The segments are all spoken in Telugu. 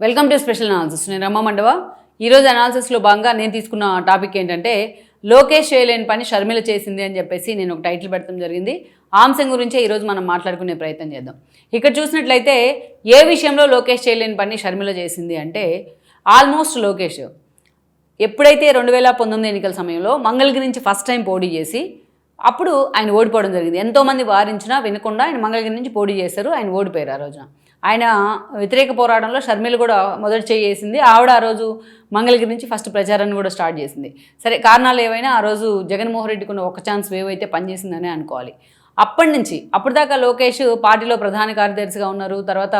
Welcome to special analysis. నేను రమ్మ మండవ. ఈరోజు అనాలిసిస్లో భాగంగా నేను తీసుకున్న టాపిక్ ఏంటంటే లోకేష్ చేయలేని పని షర్మిల చేసింది అని చెప్పేసి నేను ఒక టైటిల్ పెట్టడం జరిగింది. ఆ అంశం గురించే ఈరోజు మనం మాట్లాడుకునే ప్రయత్నం చేద్దాం. ఇక్కడ చూసినట్లయితే ఏ విషయంలో లోకేష్ చేయలేని పని షర్మిల చేసింది అంటే ఆల్మోస్ట్ లోకేష్ ఎప్పుడైతే 2019 ఎన్నికల సమయంలో మంగళగిరి నుంచి ఫస్ట్ టైం పోటీ చేసి అప్పుడు ఆయన ఓడిపోవడం జరిగింది. ఎంతోమంది వారించినా వినకుండా ఆయన మంగళగిరి నుంచి పోటీ చేశారు. ఆయన ఓడిపోయారు. ఆ రోజున ఆయన వ్యతిరేక పోరాటంలో షర్మిల కూడా మొదటి చేసింది. ఆవిడ ఆ రోజు మంగళగిరి నుంచి ఫస్ట్ ప్రచారాన్ని కూడా స్టార్ట్ చేసింది. సరే, కారణాలు ఏవైనా ఆ రోజు జగన్మోహన్ రెడ్డికి ఉన్న ఒక ఛాన్స్ వేవ్ అయితే పనిచేసిందనే అనుకోవాలి. అప్పటి నుంచి అప్పటిదాకా లోకేష్ పార్టీలో ప్రధాన కార్యదర్శిగా ఉన్నారు. తర్వాత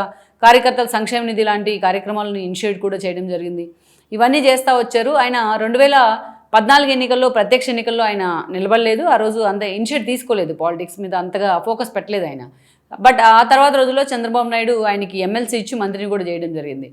కార్యకర్తల సంక్షేమ నిధి లాంటి కార్యక్రమాలను ఇనిషియేట్ కూడా చేయడం జరిగింది. ఇవన్నీ చేస్తూ వచ్చారు. ఆయన 2014 ఎన్నికల్లో ప్రత్యక్ష ఎన్నికల్లో ఆయన నిలబడలేదు. ఆ రోజు అంత ఇనిషియేట్ తీసుకోలేదు, పాలిటిక్స్ మీద అంతగా ఫోకస్ పెట్టలేదు ఆయన. బట్ ఆ తర్వాత రోజుల్లో చంద్రబాబు నాయుడు ఆయనకి ఎమ్మెల్సీ ఇచ్చి మంత్రిని కూడా చేయడం జరిగింది.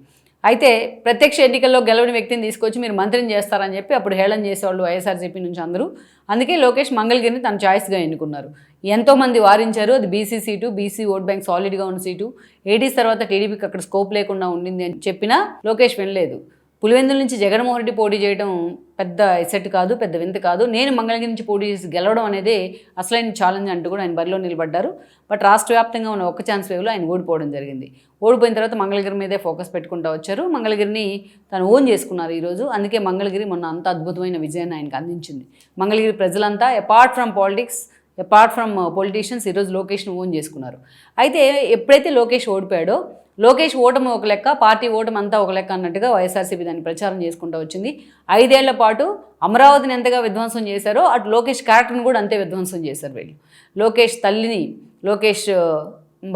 అయితే ప్రత్యక్ష ఎన్నికల్లో గెలవని వ్యక్తిని తీసుకొచ్చి మీరు మంత్రిని చేస్తారని చెప్పి అప్పుడు హేళన చేసేవాళ్ళు వైఎస్ఆర్సీపీ నుంచి అందరూ. అందుకే లోకేష్ మంగళగిరిని తన చాయిస్గా ఎన్నుకున్నారు. ఎంతోమంది వారించారు. అది BC seat, BC vote bank సాలిడ్గా ఉన్న సీటు. 80s తర్వాత టీడీపీకి అక్కడ స్కోప్ లేకుండా ఉండింది అని చెప్పినా లోకేష్ వినలేదు. పులివెందుల నుంచి జగన్మోహన్ రెడ్డి పోటీ చేయడం పెద్ద ఎసెట్ కాదు, పెద్ద వింత కాదు. నేను మంగళగిరి నుంచి పోటీ చేసి గెలవడం అనేది అసలైన ఛాలెంజ్ అంటూ కూడా ఆయన బరిలో నిలబడ్డారు. బట్ రాష్ట్ర వ్యాప్తంగా ఉన్న ఒక్క ఛాన్స్ వేవ్లో ఆయన ఓడిపోవడం జరిగింది. ఓడిపోయిన తర్వాత మంగళగిరి మీదే ఫోకస్ పెట్టుకుంటూ వచ్చారు. మంగళగిరిని తను ఓన్ చేసుకున్నారు ఈరోజు. అందుకే మంగళగిరి మొన్న అంత అద్భుతమైన విజయాన్ని ఆయనకు అందించింది. మంగళగిరి ప్రజలంతా apart from politics, apart from politicians ఈరోజు లోకేష్ను ఓన్ చేసుకున్నారు. అయితే ఎప్పుడైతే లోకేష్ ఓడిపోయాడో లోకేష్ ఓటమి ఒక లెక్క, పార్టీ ఓటమి అంతా ఒక లెక్క అన్నట్టుగా వైఎస్ఆర్సీపీ దాన్ని ప్రచారం చేసుకుంటూ వచ్చింది. 5 ఏళ్ల పాటు అమరావతిని ఎంతగా విధ్వంసం చేశారో అటు లోకేష్ క్యారెక్టర్ని కూడా అంతే విధ్వంసం చేశారు వీళ్ళు. లోకేష్ తల్లిని, లోకేష్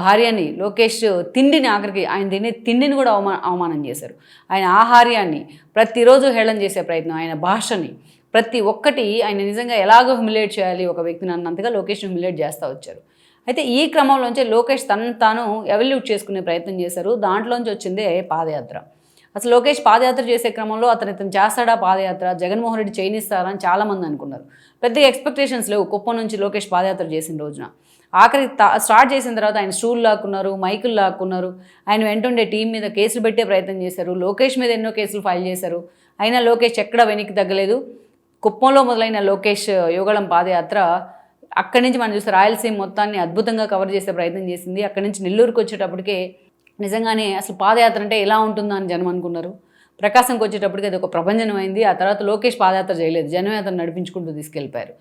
భార్యని, లోకేష్ తిండిని, ఆఖరికి ఆయన తినే తిండిని కూడా అవమానం చేశారు. ఆయన ఆహార్యాన్ని ప్రతిరోజు హేళన చేసే ప్రయత్నం, ఆయన భాషని ప్రతి ఒక్కటి ఆయన నిజంగా ఎలాగో హ్యూమిలేట్ చేయాలి ఒక వ్యక్తిని అన్నంతగా లోకేష్ని హ్యూమిలేట్ చేస్తూ వచ్చారు. అయితే ఈ క్రమంలోంచి లోకేష్ తనను తాను ఎవల్యూట్ చేసుకునే ప్రయత్నం చేశారు. దాంట్లోంచి వచ్చిందే పాదయాత్ర. అసలు లోకేష్ పాదయాత్ర చేసే క్రమంలో అతను చేస్తాడా పాదయాత్ర, జగన్మోహన్ రెడ్డి చేయనిస్తారా అని చాలామంది అనుకున్నారు. పెద్దగా ఎక్స్పెక్టేషన్స్ లేవు. కుప్పం నుంచి లోకేష్ పాదయాత్ర చేసిన రోజున ఆఖరి స్టార్ట్ చేసిన తర్వాత ఆయన స్టూల్ లాక్కున్నారు, మైకులు లాక్కున్నారు. ఆయన వెంటుండే టీం మీద కేసులు పెట్టే ప్రయత్నం చేశారు. లోకేష్ మీద ఎన్నో కేసులు ఫైల్ చేశారు. అయినా లోకేష్ ఎక్కడా వెనక్కి తగ్గలేదు. కుప్పంలో మొదలైన లోకేష్ యువగళం పాదయాత్ర అక్కడి నుంచి మనం చూస్తే రాయలసీమ మొత్తాన్ని అద్భుతంగా కవర్ చేసే ప్రయత్నం చేసింది. అక్కడి నుంచి నెల్లూరుకు వచ్చేటప్పటికే నిజంగానే అసలు పాదయాత్ర అంటే ఎలా ఉంటుందో అని జనం అనుకున్నారు. ప్రకాశంకి వచ్చేటప్పటికి అది ఒక ప్రభంజనం అయింది. ఆ తర్వాత లోకేష్ పాదయాత్ర చేయలేదు, జనయాత్ర నడిపించుకుంటూ తీసుకెళ్ళిపోయారు.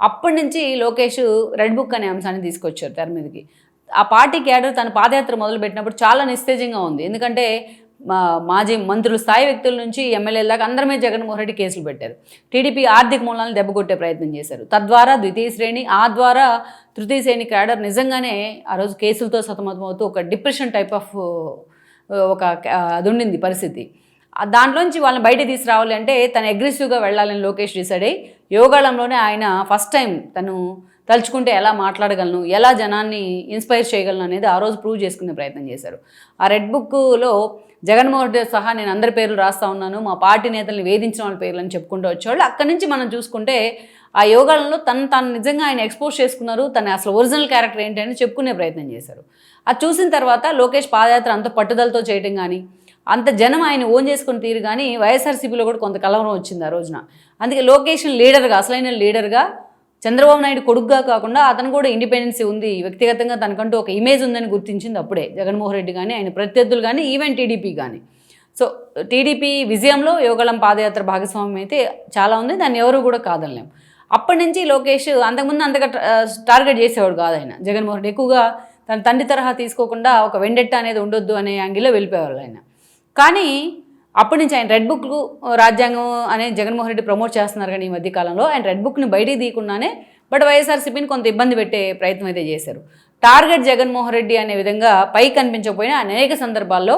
అప్పటి నుంచి లోకేష్ రెడ్ బుక్ అనే అంశాన్ని తీసుకొచ్చారు తెర మీదకి. ఆ పార్టీ క్యాడర్ తన పాదయాత్ర మొదలుపెట్టినప్పుడు చాలా నిస్తేజంగా ఉంది. ఎందుకంటే మాజీ మంత్రుల స్థాయి వ్యక్తుల నుంచి ఎమ్మెల్యేల దాకా అందరి మీద జగన్మోహన్ రెడ్డి కేసులు పెట్టారు. టీడీపీ ఆర్థిక మూలాలను దెబ్బకొట్టే ప్రయత్నం చేశారు. తద్వారా ద్వితీయ శ్రేణి, ఆ ద్వారా తృతీయ శ్రేణి క్యాడర్ నిజంగానే ఆ రోజు కేసులతో సతమతమవుతూ ఒక డిప్రెషన్ టైప్ ఆఫ్ ఒక అది ఉండింది పరిస్థితి. దాంట్లోంచి వాళ్ళని బయట తీసుకురావాలి అంటే తను అగ్రెసివ్గా వెళ్ళాలని లోకేష్ డిసైడ్ అయ్యి యోగాళంలోనే ఆయన ఫస్ట్ టైం తను తలుచుకుంటే ఎలా మాట్లాడగలను, ఎలా జనాన్ని ఇన్స్పైర్ చేయగలను అనేది ఆ రోజు ప్రూవ్ చేసుకునే ప్రయత్నం చేశారు. ఆ రెడ్ బుక్లో జగన్మోహన్ రెడ్డి సహా నేను అందరి పేర్లు రాస్తూ ఉన్నాను, మా పార్టీ నేతల్ని వేధించిన వాళ్ళ పేర్లు అని చెప్పుకుంటూ వచ్చేవాళ్ళు. అక్కడి నుంచి మనం చూసుకుంటే ఆ యోగాలలో తను నిజంగా ఆయన ఎక్స్పోజ్ చేసుకున్నారు. తన అసలు ఒరిజినల్ క్యారెక్టర్ ఏంటి అని చెప్పుకునే ప్రయత్నం చేశారు. అది చూసిన తర్వాత లోకేష్ పాదయాత్ర అంత పట్టుదలతో చేయడం కానీ, అంత జనం ఆయన ఓన్ చేసుకుని తీరు కానీ వైఎస్ఆర్సీపీలో కూడా కొంత కలవరం వచ్చింది ఆ రోజున. అందుకే లోకేష్ లీడర్గా, అసలైన లీడర్గా, చంద్రబాబు నాయుడు కొడుకుగా కాకుండా అతను కూడా ఇండిపెండెన్సీ ఉంది, వ్యక్తిగతంగా తనకంటూ ఒక ఇమేజ్ ఉందని గుర్తించింది అప్పుడే జగన్మోహన్ రెడ్డి కానీ, ఆయన ప్రత్యర్థులు కానీ, ఈవెన్ టీడీపీ కానీ. సో టీడీపీ విజయంలో యోగళం పాదయాత్ర భాగస్వామ్యం అయితే చాలా ఉంది, దాన్ని ఎవరు కూడా కాదనలేం. అప్పటి నుంచి లోకేష్ అంతకుముందు అంతగా టార్గెట్ చేసేవాడు కాదు ఆయన. జగన్మోహన్ రెడ్డి ఎక్కువగా తన తండ్రి తరహా తీసుకోకుండా ఒక వెండెట్ట అనేది ఉండొద్దు అనే యాంగిల్లో వెళ్ళిపోయేవాళ్ళు ఆయన. కానీ అప్పటి నుంచి ఆయన రెడ్ బుక్ రాజ్యాంగం అనే జగన్మోహన్ రెడ్డి ప్రమోట్ చేస్తున్నారు. కానీ ఈ మధ్యకాలంలో ఆయన రెడ్ బుక్ని బయటికి తీయకుండానే బట్ వైఎస్ఆర్సీపీని కొంత ఇబ్బంది పెట్టే ప్రయత్నం అయితే చేశారు. టార్గెట్ జగన్మోహన్ రెడ్డి అనే విధంగా పైకి కనిపించకపోయినా అనేక సందర్భాల్లో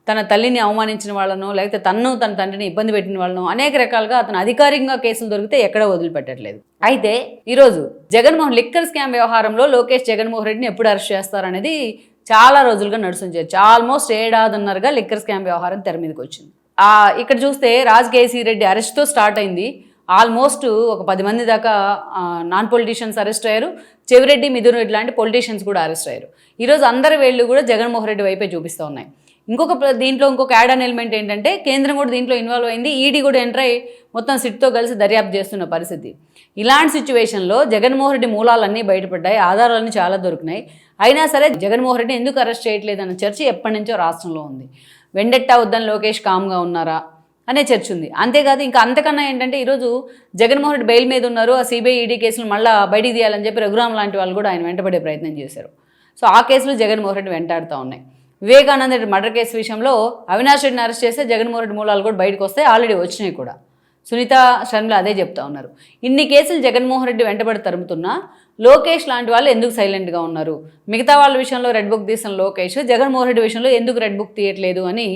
తన తల్లిని అవమానించిన వాళ్ళను, లేకపోతే తన తండ్రిని ఇబ్బంది పెట్టిన వాళ్ళను అనేక రకాలుగా అతను అధికారికంగా కేసులు దొరికితే ఎక్కడ వదిలిపెట్టట్లేదు. అయితే ఈరోజు లిక్కర్ స్కామ్ వ్యవహారంలో లోకేష్ జగన్మోహన్ రెడ్డిని ఎప్పుడు అరెస్ట్ చేస్తారనేది చాలా రోజులుగా నడుస్తుంది. ఆల్మోస్ట్ 7.5 లిక్కర్ స్కామ్ వ్యవహారం తెర మీదకి వచ్చింది. ఇక్కడ చూస్తే కేసీ రెడ్డి అరెస్ట్తో స్టార్ట్ అయింది. ఆల్మోస్ట్ ఒక 10 మంది దాకా నాన్ పొలిటీషియన్స్ అరెస్ట్ అయ్యారు. చెవిరెడ్డి, మిథున్ రెడ్డి లాంటి పొలిటీషియన్స్ కూడా అరెస్ట్ అయ్యారు. ఈరోజు అందరి వేళ్ళు కూడా జగన్మోహన్ రెడ్డి వైపే చూపిస్తూ ఉన్నాయి. దీంట్లో ఇంకొక యాడ్ ఆన్ ఎలిమెంట్ ఏంటంటే కేంద్రం కూడా దీంట్లో ఇన్వాల్వ్ అయింది, ఈడీ కూడా ఎంటర్ అయ్యి మొత్తం సిట్తో కలిసి దర్యాప్తు చేస్తున్న పరిస్థితి. ఇలాంటి సిచ్యువేషన్లో జగన్మోహన్ రెడ్డి మూలాలన్నీ బయటపడ్డాయి, ఆధారాలన్నీ చాలా దొరికినాయి. అయినా సరే జగన్మోహన్ రెడ్డి ఎందుకు అరెస్ట్ చేయట్లేదు అన్న చర్చ ఎప్పటి నుంచో రాష్ట్రంలో ఉంది. వెండెట్టా వద్దని లోకేష్ కామ్గా ఉన్నారా అనే చర్చ ఉంది. అంతేకాదు ఇంకా అంతకన్నా ఏంటంటే ఈరోజు జగన్మోహన్ రెడ్డి బెయిల్ మీద ఉన్నారు, ఆ సిబిఐ ఈడీ కేసులు మళ్ళీ బయటికి తీయాలని చెప్పి రఘురామ్ లాంటి వాళ్ళు కూడా ఆయన వెంటబడే ప్రయత్నం చేశారు. సో ఆ కేసులు జగన్మోహన్ రెడ్డి వెంటాడుతూ ఉన్నాయి. వివేకానంద రెడ్డి మర్డర్ కేసు విషయంలో అవినాష్ రెడ్డిని అరెస్ట్ చేస్తే జగన్మోహన్ రెడ్డి మూలాలు కూడా బయటకు వస్తాయి, ఆల్రెడీ వచ్చినాయి కూడా. సునీత షర్మిల అదే చెప్తా ఉన్నారు. ఇన్ని కేసులు జగన్మోహన్ రెడ్డి వెంటబడి తరుముతున్నా లోకేష్ లాంటి వాళ్ళు ఎందుకు సైలెంట్గా ఉన్నారు, మిగతా వాళ్ళ విషయంలో రెడ్ బుక్ తీసిన లోకేష్ జగన్మోహన్ రెడ్డి విషయంలో ఎందుకు రెడ్ బుక్ తీయట్లేదు అని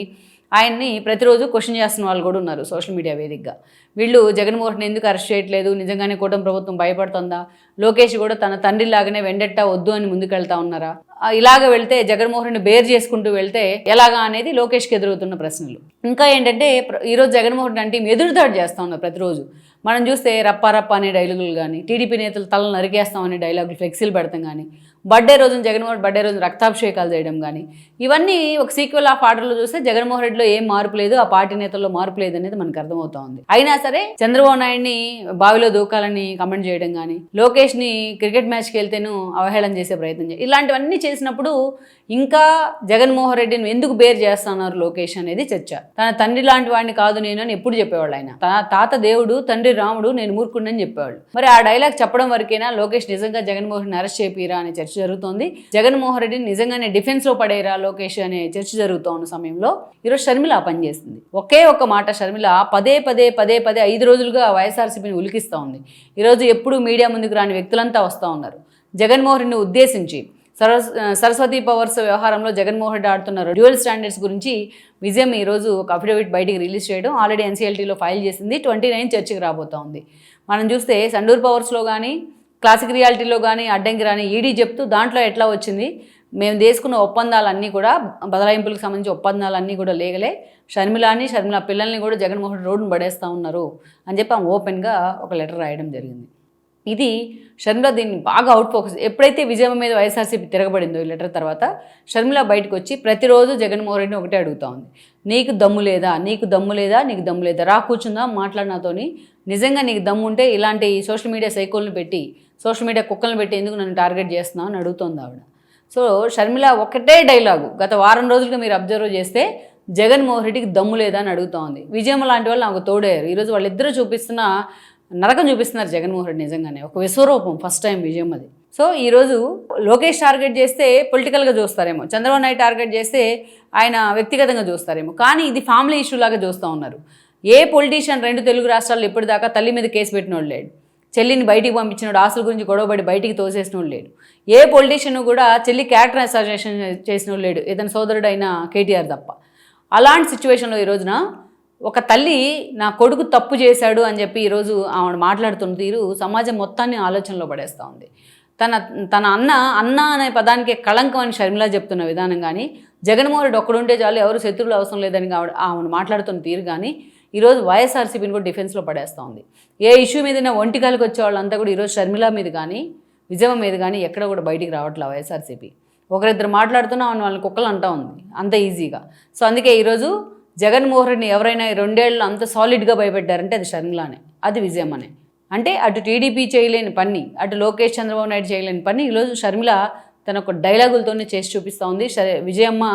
ఆయన్ని ప్రతిరోజు క్వశ్చన్ చేస్తున్న వాళ్ళు కూడా ఉన్నారు సోషల్ మీడియా వేదికగా. వీళ్ళు జగన్మోహన్ రెడ్డిని ఎందుకు అరెస్ట్ చేయట్లేదు, నిజంగానే కూటమి ప్రభుత్వం భయపడుతుందా, లోకేష్ కూడా తన తండ్రిలాగానే వెండెట్టా వద్దు అని ముందుకెళ్తా ఉన్నారా, ఇలాగ వెళ్తే జగన్మోహన్ రెడ్డిని బేర్ చేసుకుంటూ వెళ్తే ఎలాగా అనేది లోకేష్కి ఎదురవుతున్న ప్రశ్నలు. ఇంకా ఏంటంటే ఈరోజు జగన్మోహన్ రెడ్డి అంటే ఎదురుదాడి చేస్తూ ఉన్నారు ప్రతిరోజు. మనం చూస్తే రప్ప రప్ప అనే డైలాగులు కానీ, టీడీపీ నేతలు తలను నరికేస్తామనే డైలాగులు ఫ్లెక్సీలు పెడతాం కానీ, జగన్మోహన్ బర్త్డే రోజున రక్తాభిషేకాలు చేయడం కానీ, ఇవన్నీ ఒక సీక్వెల్ ఆఫ్ ఆర్డర్లో చూస్తే జగన్మోహన్ రెడ్డిలో ఏం మార్పు లేదు, ఆ పార్టీ నేతల్లో మార్పు లేదు అనేది మనకు అర్థమవుతా ఉంది. అయినా సరే చంద్రబాబు నాయుడిని బావిలో దూకాలని కమెంట్ చేయడం కానీ, లోకేష్ని క్రికెట్ మ్యాచ్కి వెళ్తేను అవహేళన చేసే ప్రయత్నం ఇలాంటివన్నీ చేసినప్పుడు ఇంకా జగన్మోహన్ రెడ్డిని ఎందుకు బేర్ చేస్తున్నారు లోకేష్ అనేది చర్చ. తన తండ్రి లాంటి వాడిని కాదు నేను అని ఎప్పుడు చెప్పేవాళ్ళు ఆయన. తాత దేవుడు, తండ్రి రాముడు, నేను మూర్ఖుడిని చెప్పేవాళ్ళు. మరి ఆ డైలాగ్ చెప్పడం వరకైనా లోకేష్ నిజంగా జగన్మోహన్ రెడ్డిని అరెస్ట్ చేపిరా అనే చర్చ జరుగుతోంది. జగన్మోహన్ రెడ్డిని నిజంగానే డిఫెన్స్ లో పడేరా లోకేష్ అనే చర్చ జరుగుతూ ఉన్న సమయంలో ఈరోజు షర్మిల పనిచేస్తుంది. ఒకే ఒక్క మాట షర్మిల పదే 5 రోజులుగా వైఎస్ఆర్సీపీని ఉలికిస్తూ ఉంది. ఈరోజు ఎప్పుడు మీడియా ముందుకు రాని వ్యక్తులంతా వస్తూ ఉన్నారు. జగన్మోహన్ రెడ్డిని ఉద్దేశించి సరస్వతి పవర్స్ వ్యవహారంలో జగన్మోహన్ రెడ్డి ఆడుతున్న డ్యూయల్ స్టాండర్డ్స్ గురించి విజయం ఈరోజు ఒక అఫిడవిట్ బయటికి రిలీజ్ చేయడం, ఆల్రెడీ ఎన్సీఎల్టీలో ఫైల్ చేసింది. 29 చర్చకి రాబోతూ ఉంది. మనం చూస్తే సండూర్ పవర్స్లో కానీ, క్లాసిక్ రియాలిటీలో కానీ అడ్డంకి రాని ఈడీ చెప్తూ దాంట్లో ఎట్లా వచ్చింది, మేము తీసుకున్న ఒప్పందాలన్నీ కూడా బదలాయింపులకు సంబంధించి ఒప్పందాలన్నీ కూడా లేగలే, షర్మిల పిల్లల్ని కూడా జగన్మోహన్ రెడ్డి రోడ్డును పడేస్తూ ఉన్నారు అని చెప్పి ఆమె ఓపెన్గా ఒక లెటర్ రాయడం జరిగింది. ఇది షర్మిల దీన్ని బాగా అవుట్ ఫోకస్. ఎప్పుడైతే విజయం మీద వైఎస్ఆర్సీపీ తిరగబడిందో ఈ లెటర్ తర్వాత షర్మిల బయటకు వచ్చి ప్రతిరోజు జగన్మోహన్ రెడ్డిని ఒకటే అడుగుతూ ఉంది, నీకు దమ్ము లేదా రా కూర్చుందా మాట్లాడు నాతోని, నిజంగా నీకు దమ్ము ఉంటే ఇలాంటి సోషల్ మీడియా సైకోల్ని పెట్టి, సోషల్ మీడియా కుక్కలను పెట్టి ఎందుకు నన్ను టార్గెట్ చేస్తున్నావు అని అడుగుతోంది ఆవిడ. సో షర్మిల ఒకటే డైలాగు గత వారం రోజులుగా మీరు అబ్జర్వ్ చేస్తే జగన్మోహన్ రెడ్డికి దమ్ము లేదా అని అడుగుతూ ఉంది. విజయం లాంటి వాళ్ళు నాకు తోడయ్యారు. ఈరోజు వాళ్ళిద్దరూ చూపిస్తున్న నరకం చూపిస్తున్నారు జగన్మోహన్ రెడ్డి. నిజంగానే ఒక విశ్వరూపం ఫస్ట్ టైం విజయం అది. సో ఈరోజు లోకేష్ టార్గెట్ చేస్తే పొలిటికల్గా చూస్తారేమో, చంద్రబాబు నాయుడు టార్గెట్ చేస్తే ఆయన వ్యక్తిగతంగా చూస్తారేమో, కానీ ఇది ఫ్యామిలీ ఇష్యూ లాగా చూస్తూ ఉన్నారు. ఏ పొలిటీషియన్ 2 తెలుగు రాష్ట్రాల్లో ఇప్పటిదాకా తల్లి మీద కేసు పెట్టినోడు లేడు, చెల్లిని బయటికి పంపించినోడు, ఆస్తుల గురించి గొడవపడి బయటికి తోసేసినోడు లేడు, ఏ పొలిటీషియన్ కూడా చెల్లి క్యారెక్టర్ అసాసినేషన్ చేసినోడు లేడు, ఇతని సోదరుడు అయిన కేటీఆర్ తప్ప. అలాంటి సిచ్యువేషన్లో ఈ రోజున ఒక తల్లి నా కొడుకు తప్పు చేశాడు అని చెప్పి ఈరోజు ఆవిడ మాట్లాడుతున్న తీరు సమాజం మొత్తాన్ని ఆలోచనలో పడేస్తూ ఉంది. తన అన్న అనే పదానికి కళంకం అని షర్మిల చెప్తున్న విధానం కానీ, జగన్మోహన్ రెడ్డి ఒక్కడుంటే చాలు ఎవరు శత్రువులు అవసరం లేదని ఆవిడ మాట్లాడుతున్న తీరు కానీ ఈరోజు వైఎస్ఆర్సీపీని కూడా డిఫెన్స్లో పడేస్తూ ఉంది. ఏ ఇష్యూ మీద ఒంటికాలకు వచ్చే వాళ్ళంతా కూడా ఈరోజు షర్మిల మీద కానీ విజయం మీద కానీ ఎక్కడ కూడా బయటికి రావట్లేదు వైఎస్ఆర్సీపీ. ఒకరిద్దరు మాట్లాడుతున్నా వాళ్ళని కుక్కలు అంటూ ఉంది అంత ఈజీగా. సో అందుకే ఈరోజు జగన్మోహన్ రెడ్డిని ఎవరైనా 2 ఏళ్ళు అంత సాలిడ్గా భయపెట్టారంటే అది షర్మిలానే, అది విజయం అనే. అంటే అటు టీడీపీ చేయలేని పని, అటు లోకేష్ చంద్రబాబు నాయుడు చేయలేని పని ఈరోజు షర్మిల తన ఒక డైలాగులతోనే చేసి చూపిస్తూ ఉంది. విజయమ్మ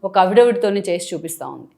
ఒక అఫిడవిట్తోనే చేసి చూపిస్తూ ఉంది.